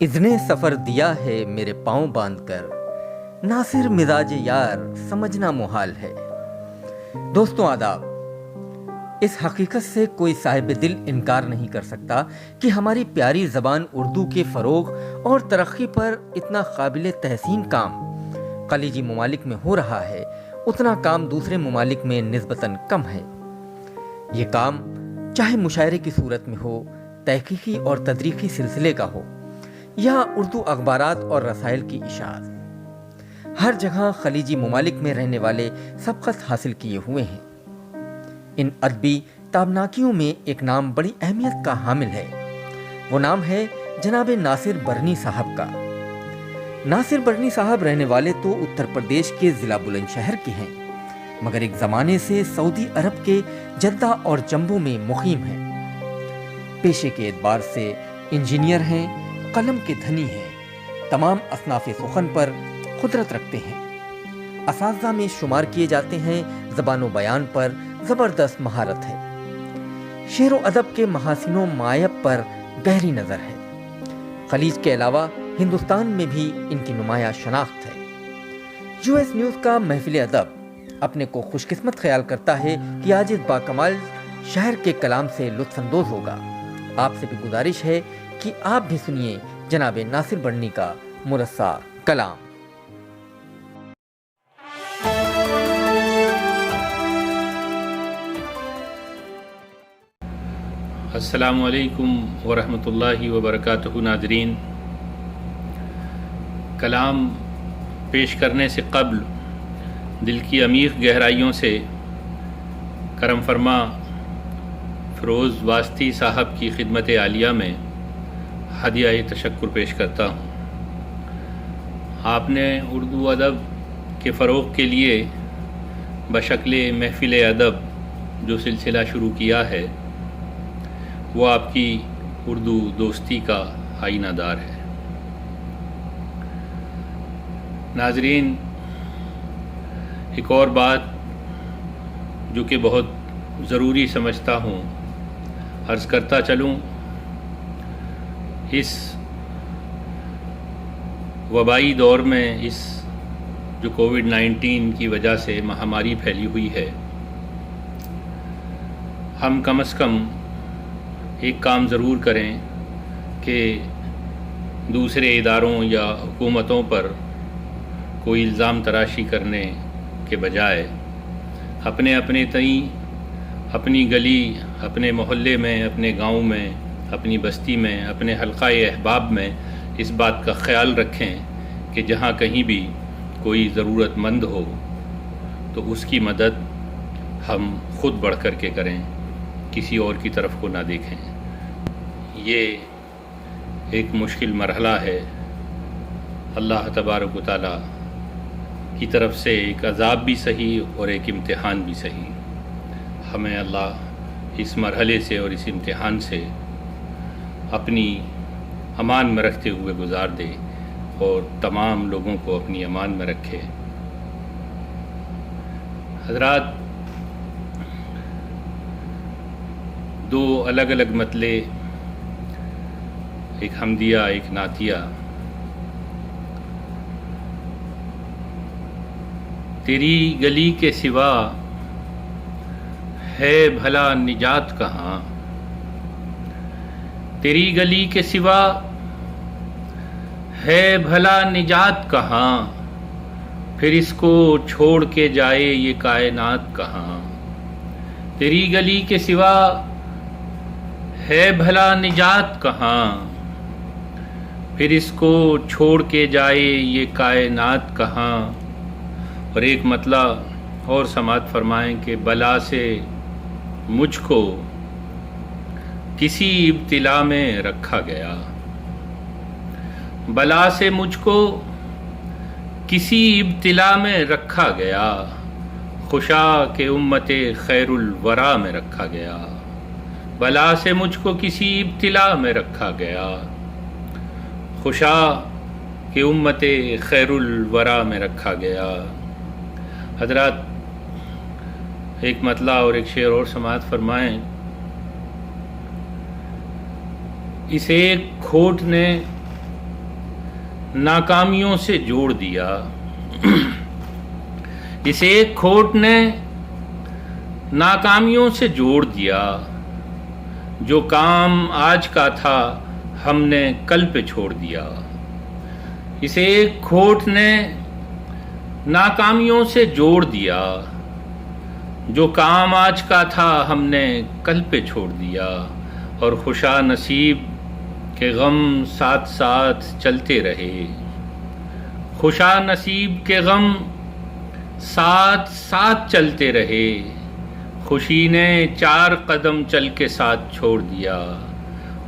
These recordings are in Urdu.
اذن سفر دیا ہے میرے پاؤں باندھ کر، ناصر مزاج یار سمجھنا محال ہے۔ دوستوں آداب، اس حقیقت سے کوئی صاحب دل انکار نہیں کر سکتا کہ ہماری پیاری زبان اردو کے فروغ اور ترقی پر اتنا قابل تحسین کام خلیجی ممالک میں ہو رہا ہے، اتنا کام دوسرے ممالک میں نسبتاً کم ہے۔ یہ کام چاہے مشاعرے کی صورت میں ہو، تحقیقی اور تدریسی سلسلے کا ہو، یا اردو اخبارات اور رسائل کی اشاعت، ہر جگہ خلیجی ممالک میں رہنے والے سبقت حاصل کیے ہوئے ہیں۔ ان ادبی تابناکیوں میں ایک نام بڑی اہمیت کا حامل ہے، وہ نام ہے جناب ناصر برنی صاحب کا۔ ناصر برنی صاحب رہنے والے تو اتر پردیش کے ضلع بلند شہر کے ہیں، مگر ایک زمانے سے سعودی عرب کے جدہ اور جمبو میں مقیم ہیں۔ پیشے کے اعتبار سے انجینئر ہیں، قلم کے دھنی ہیں، تمام اصناف سخن پر قدرت رکھتے ہیں، اساتذہ میں شمار کیے جاتے ہیں، زبان و بیان پر زبردست مہارت ہے، شعر و ادب کے محاسن و معائب پر گہری نظر ہے۔ خلیج کے علاوہ ہندوستان میں بھی ان کی نمایاں شناخت ہے۔ یو ایس نیوز کا محفل ادب اپنے کو خوش قسمت خیال کرتا ہے کہ آج اس باکمال شہر کے کلام سے لطف اندوز ہوگا۔ آپ سے بھی گزارش ہے کہ آپ بھی سنیے جناب ناصر برنی کا مرصع کلام۔ السلام علیکم ورحمۃ اللہ وبرکاتہ۔ ناظرین، کلام پیش کرنے سے قبل دل کی عمیق گہرائیوں سے کرم فرما فیروز واسطی صاحب کی خدمت عالیہ میں ہدیہ تشکر پیش کرتا ہوں۔ آپ نے اردو ادب کے فروغ کے لیے بشکل محفل ادب جو سلسلہ شروع کیا ہے، وہ آپ کی اردو دوستی کا آئینہ دار ہے۔ ناظرین، ایک اور بات جو کہ بہت ضروری سمجھتا ہوں عرض کرتا چلوں، اس وبائی دور میں، اس جو کووڈ-19 کی وجہ سے مہاماری پھیلی ہوئی ہے، ہم کم از کم ایک کام ضرور کریں کہ دوسرے اداروں یا حکومتوں پر کوئی الزام تراشی کرنے کے بجائے اپنے تئیں، اپنی گلی، اپنے محلے میں، اپنے گاؤں میں، اپنی بستی میں، اپنے حلقہ احباب میں اس بات کا خیال رکھیں کہ جہاں کہیں بھی کوئی ضرورت مند ہو تو اس کی مدد ہم خود بڑھ کر کے کریں، کسی اور کی طرف کو نہ دیکھیں۔ یہ ایک مشکل مرحلہ ہے، اللہ تبارک و تعالیٰ کی طرف سے ایک عذاب بھی صحیح اور ایک امتحان بھی صحیح۔ ہمیں اللہ اس مرحلے سے اور اس امتحان سے اپنی امان میں رکھتے ہوئے گزار دے اور تمام لوگوں کو اپنی امان میں رکھے۔ حضرات، دو الگ الگ مطلع، ایک حمدیہ ایک نعتیہ۔ تیری گلی کے سوا ہے بھلا نجات کہاں، تیری گلی کے سوا ہے بھلا نجات کہاں، پھر اس کو چھوڑ کے جائے یہ کائنات کہاں، تیری گلی کے سوا ہے بھلا نجات کہاں، پھر اس کو چھوڑ کے جائے یہ کائنات کہاں۔ اور ایک مطلع اور سماعت فرمائیں کہ بلا سے مجھ کو کسی ابتلا میں رکھا گیا، بلا سے مجھ کو کسی ابتلا میں رکھا گیا، خوشا کہ امت خیر الورا میں رکھا گیا، بلا سے مجھ کو کسی ابتلا میں رکھا گیا، خوشا کہ امت خیر الورا میں رکھا گیا۔ حضرات، ایک مطلع اور ایک شعر اور سماعت فرمائیں۔ اس ایک کھوٹ نے ناکامیوں سے جوڑ دیا. اس ایک کھوٹ نے ناکامیوں سے جوڑ دیا. جو کام آج کا تھا ہم نے کل پہ چھوڑ دیا. اس ایک کھوٹ نے ناکامیوں سے جوڑ دیا. جو کام آج کا تھا ہم نے کل پہ چھوڑ دیا. اور خوشا نصیب کے غم ساتھ ساتھ چلتے رہے. خوشا نصیب کے غم ساتھ ساتھ چلتے رہے. خوشی نے 4 قدم چل کے ساتھ چھوڑ دیا.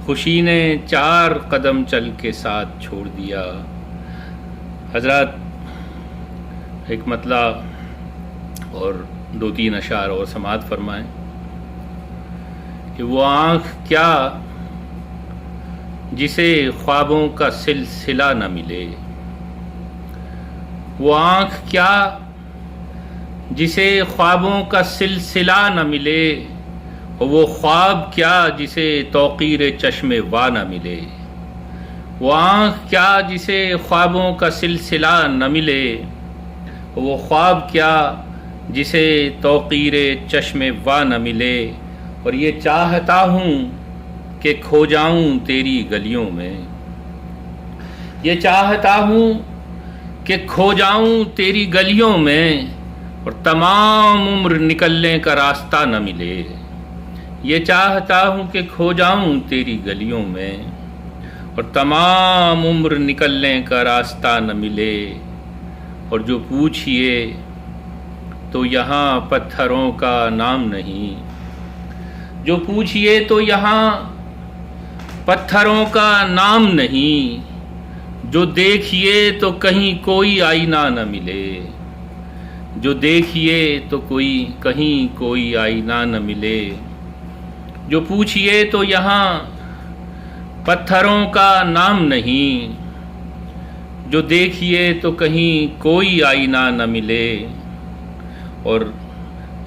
خوشی نے 4 قدم چل کے ساتھ چھوڑ دیا. حضرات ایک مطلع اور 2-3 اشعار اور سماعت فرمائیں کہ وہ آنکھ کیا جسے خوابوں کا سلسلہ نہ ملے. وہ آنکھ کیا جسے خوابوں کا سلسلہ نہ ملے. اور وہ خواب کیا جسے توقیر چشم وا نہ ملے. وہ آنکھ کیا جسے خوابوں کا سلسلہ نہ ملے. وہ خواب کیا جسے توقیر چشم وا نہ ملے. اور یہ چاہتا ہوں کہ کھو جاؤں تیری گلیوں میں. یہ چاہتا ہوں کہ کھو جاؤں تیری گلیوں میں. اور تمام عمر نکلنے کا راستہ نہ ملے. یہ چاہتا ہوں کہ کھو جاؤں تیری گلیوں میں. اور تمام عمر نکلنے کا راستہ نہ ملے. اور جو پوچھئے تو یہاں پتھروں کا نام نہیں. جو پوچھئے تو یہاں پتھروں کا نام نہیں. جو دیکھئے تو کہیں کوئی آئینہ نہ ملے. جو دیکھئے تو کہیں کوئی آئینہ نہ ملے. جو پوچھئے تو یہاں پتھروں کا نام نہیں. جو دیکھئے تو کہیں کوئی آئینہ نہ ملے. اور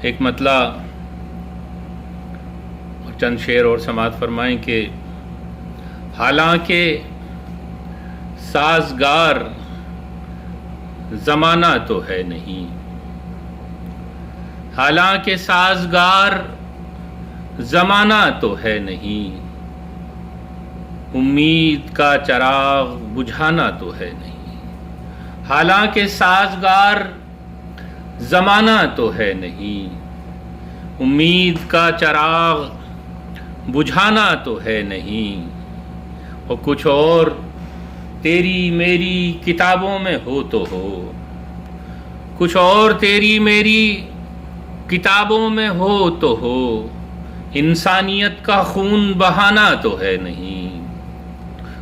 ایک مطلع چند شعر اور سماعت فرمائیں کہ حالانکہ سازگار زمانہ تو ہے نہیں. حالانکہ سازگار زمانہ تو ہے نہیں. امید کا چراغ بجھانا تو ہے نہیں. حالانکہ سازگار زمانہ تو ہے نہیں. امید کا چراغ بجھانا تو ہے نہیں. اور کچھ اور تیری میری کتابوں میں ہو تو ہو. کچھ اور تیری میری کتابوں میں ہو تو ہو. انسانیت کا خون بہانا تو ہے نہیں.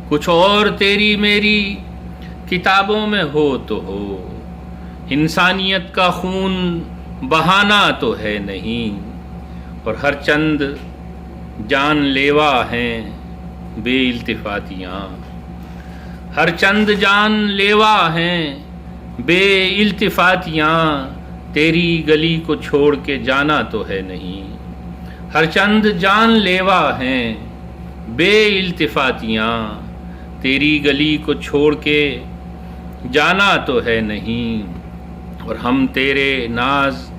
کچھ اور تیری میری کتابوں میں ہو تو ہو. انسانیت کا خون بہانا تو ہے نہیں. اور ہر چند جان لیوا ہیں بے التفاتیاں. ہر چند جان لیوا ہیں بے التفاتیاں. تیری گلی کو چھوڑ کے جانا تو ہے نہیں. ہر چند جان لیوا ہیں بے التفاتیاں. تیری گلی کو چھوڑ کے جانا تو ہے نہیں. اور ہم تیرے ناز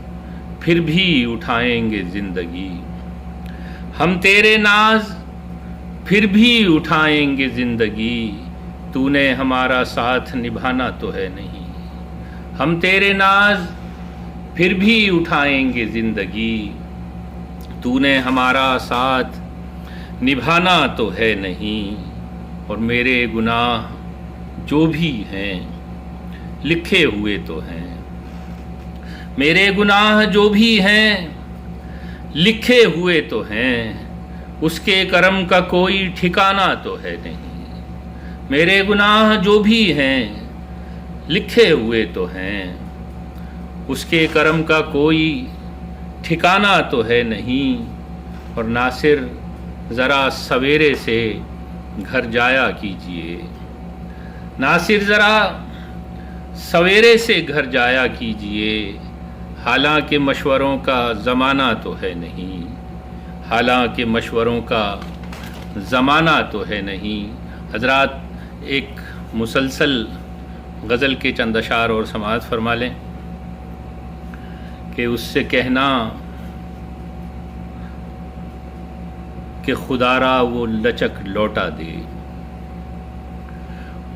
پھر بھی اٹھائیں گے زندگی. ہم تیرے ناز پھر بھی اٹھائیں گے زندگی. تو نے ہمارا ساتھ نبھانا تو ہے نہیں. ہم تیرے ناز پھر بھی اٹھائیں گے زندگی. تو نے ہمارا ساتھ نبھانا تو ہے نہیں. اور میرے گناہ جو بھی ہیں لکھے ہوئے تو ہیں. میرے گناہ جو بھی ہیں لکھے ہوئے تو ہیں. اس کے کرم کا کوئی ٹھکانہ تو ہے نہیں. میرے گناہ جو بھی ہیں لکھے ہوئے تو ہیں. اس کے کرم کا کوئی ٹھکانہ تو ہے نہیں. اور ناصر ذرا سویرے سے گھر جایا کیجئے. ناصر ذرا سویرے سے گھر جایا کیجئے. حالانکہ مشوروں کا زمانہ تو ہے نہیں. حالانکہ مشوروں کا زمانہ تو ہے نہیں. حضرات ایک مسلسل غزل کے چند اشعار اور سماعت فرما لیں کہ اس سے کہنا کہ خدا را وہ لچک لوٹا دے،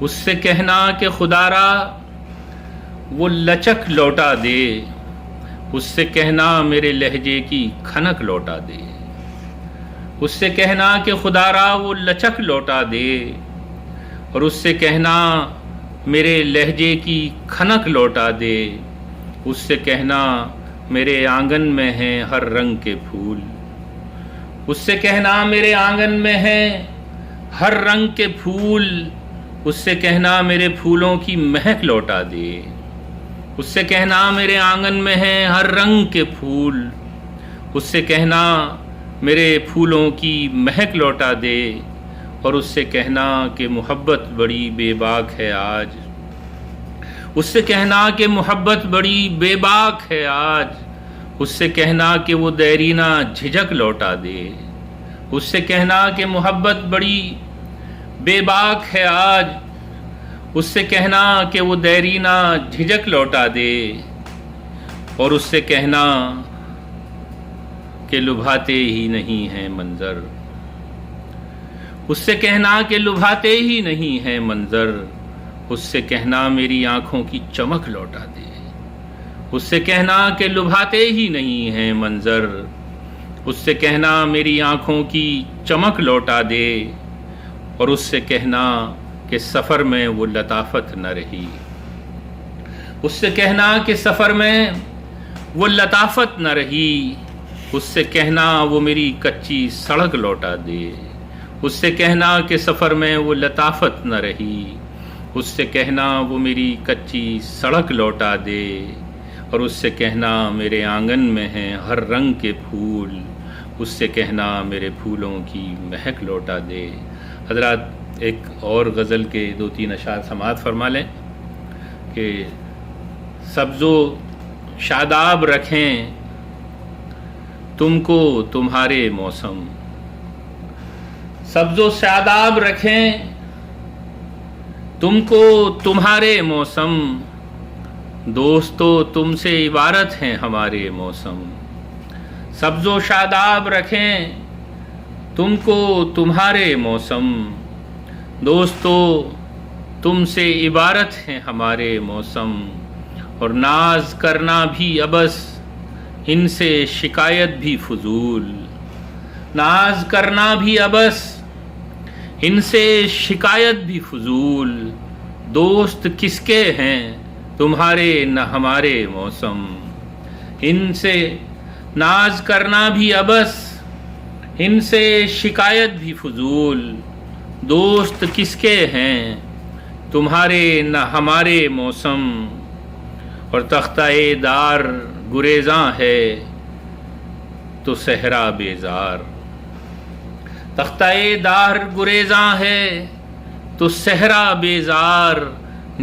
اس سے کہنا کہ خدا را وہ لچک لوٹا دے، اس سے کہنا میرے لہجے کی کھنک لوٹا دے، اس سے کہنا کہ خدا را وہ لچک لوٹا دے، اور اس سے کہنا میرے لہجے کی کھنک لوٹا دے، اس سے کہنا میرے آنگن میں ہیں ہر رنگ کے پھول، اس سے کہنا میرے آنگن میں ہیں ہر رنگ کے پھول، اس سے کہنا میرے پھولوں کی مہک لوٹا دے، اس سے کہنا میرے آنگن میں ہیں ہر رنگ کے پھول، اس سے کہنا میرے پھولوں کی مہک لوٹا دے، اور اس سے کہنا کہ محبت بڑی بے باک ہے آج، اس سے کہنا کہ محبت بڑی بے باک ہے آج، اس سے کہنا کہ وہ دیرینہ جھجک لوٹا دے، اس سے کہنا کہ محبت بڑی بے باک ہے آج، اس سے کہنا کہ وہ دیرینہ جھجک لوٹا دے، اور اس سے کہنا کہ لبھاتے ہی نہیں ہیں منظر، اس سے کہنا کہ لبھاتے ہی نہیں ہیں منظر، اس سے کہنا میری آنکھوں کی چمک لوٹا دے، اس سے کہنا کہ لبھاتے ہی نہیں ہیں منظر، اس سے کہنا میری آنکھوں کی چمک لوٹا دے، اور اس سے کہنا کہ سفر میں وہ لطافت نہ رہی، اس سے کہنا کہ سفر میں وہ لطافت نہ رہی، اس سے کہنا وہ میری کچی سڑک لوٹا دے، اس سے کہنا کہ سفر میں وہ لطافت نہ رہی، اس سے کہنا وہ میری کچی سڑک لوٹا دے، اور اس سے کہنا میرے آنگن میں ہیں ہر رنگ کے پھول، اس سے کہنا میرے پھولوں کی مہک لوٹا دے۔ حضرات ایک اور غزل کے 2-3 اشعار سماعت فرما لیں کہ سبز و شاداب رکھیں تم کو تمہارے موسم، سبز و شاداب رکھیں تم کو تمہارے موسم، دوستو تم سے عبارت ہیں ہمارے موسم، سبز و شاداب رکھیں تم کو تمہارے موسم، دوستو تم سے عبارت ہیں ہمارے موسم، اور ناز کرنا بھی عبث ان سے شکایت بھی فضول، ناز کرنا بھی عبث ان سے شکایت بھی فضول، دوست کس کے ہیں تمہارے نہ ہمارے موسم، ان سے ناز کرنا بھی عبث ان سے شکایت بھی فضول، دوست کس کے ہیں تمہارے نہ ہمارے موسم، اور تختہ دار گریزاں ہے تو صحرا بیزار، تختہ دار گریزاں ہے تو صحرا بیزار،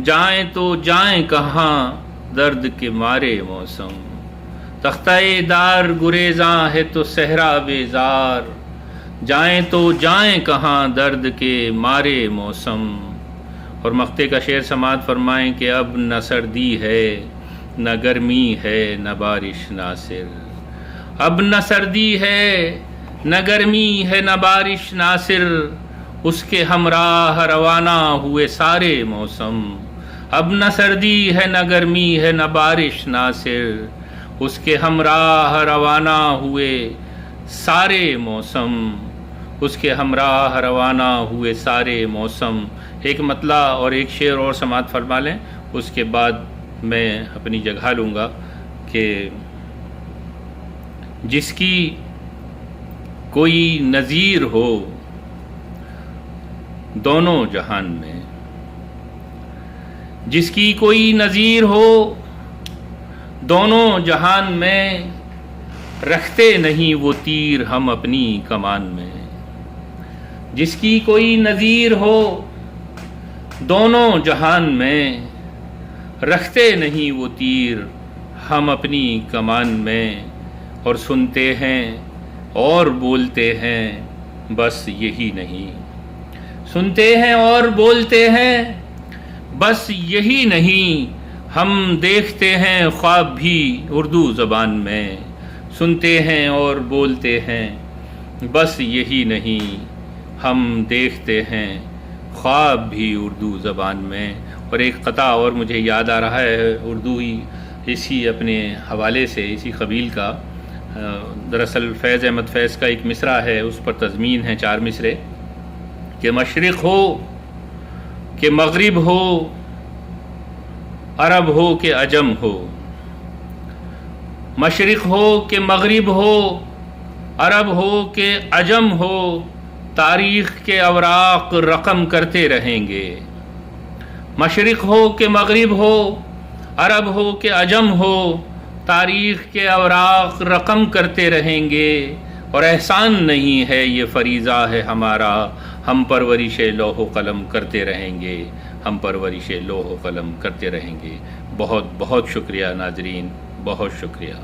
جائیں تو جائیں کہاں درد کے مارے موسم، تختہ دار گریزاں ہے تو صحرا بیزار، جائیں تو جائیں کہاں درد کے مارے موسم۔ اور مقطع کا شعر سماعت فرمائیں کہ اب نہ سردی ہے نہ گرمی ہے نہ بارش ناصر، اب نہ سردی ہے نہ گرمی ہے نہ بارش ناصر، اس کے ہمراہ روانہ ہوئے سارے موسم، اب نہ سردی ہے نہ گرمی ہے نہ بارش ناصر، اس کے ہمراہ روانہ ہوئے سارے موسم، اس کے ہمراہ روانہ ہوئے سارے موسم۔ ایک مطلع اور ایک شعر اور سماعت فرما لیں، اس کے بعد میں اپنی جگہ لوں گا کہ جس کی کوئی نظیر ہو دونوں جہان میں، جس کی کوئی نظیر ہو دونوں جہان میں، رکھتے نہیں وہ تیر ہم اپنی کمان میں، جس کی کوئی نظیر ہو دونوں جہان میں، رکھتے نہیں وہ تیر ہم اپنی کمان میں، اور سنتے ہیں اور بولتے ہیں بس یہی نہیں، سنتے ہیں اور بولتے ہیں بس یہی نہیں ہم دیکھتے ہیں خواب بھی اردو زبان میں، سنتے ہیں اور بولتے ہیں، بس یہی نہیں ہم دیکھتے ہیں خواب بھی اردو زبان میں۔ اور ایک قطعہ اور مجھے یاد آ رہا ہے اردو ہی اسی اپنے حوالے سے، اسی قبیل کا، دراصل فیض احمد فیض کا ایک مصرع ہے، اس پر تضمین ہے 4 مصرے، کہ مشرق ہو کہ مغرب ہو، عرب ہو کہ عجم ہو، مشرق ہو کہ مغرب ہو، عرب ہو کہ عجم ہو، تاریخ کے اوراق رقم کرتے رہیں گے۔ مشرق ہو کہ مغرب ہو، عرب ہو کہ عجم ہو، تاریخ کے اوراق رقم کرتے رہیں گے، اور احسان نہیں ہے یہ فریضہ ہے ہمارا، ہم پرورش لوح و قلم کرتے رہیں گے، ہم پرورش لوح و قلم کرتے رہیں گے۔ بہت بہت شکریہ ناظرین، بہت شکریہ۔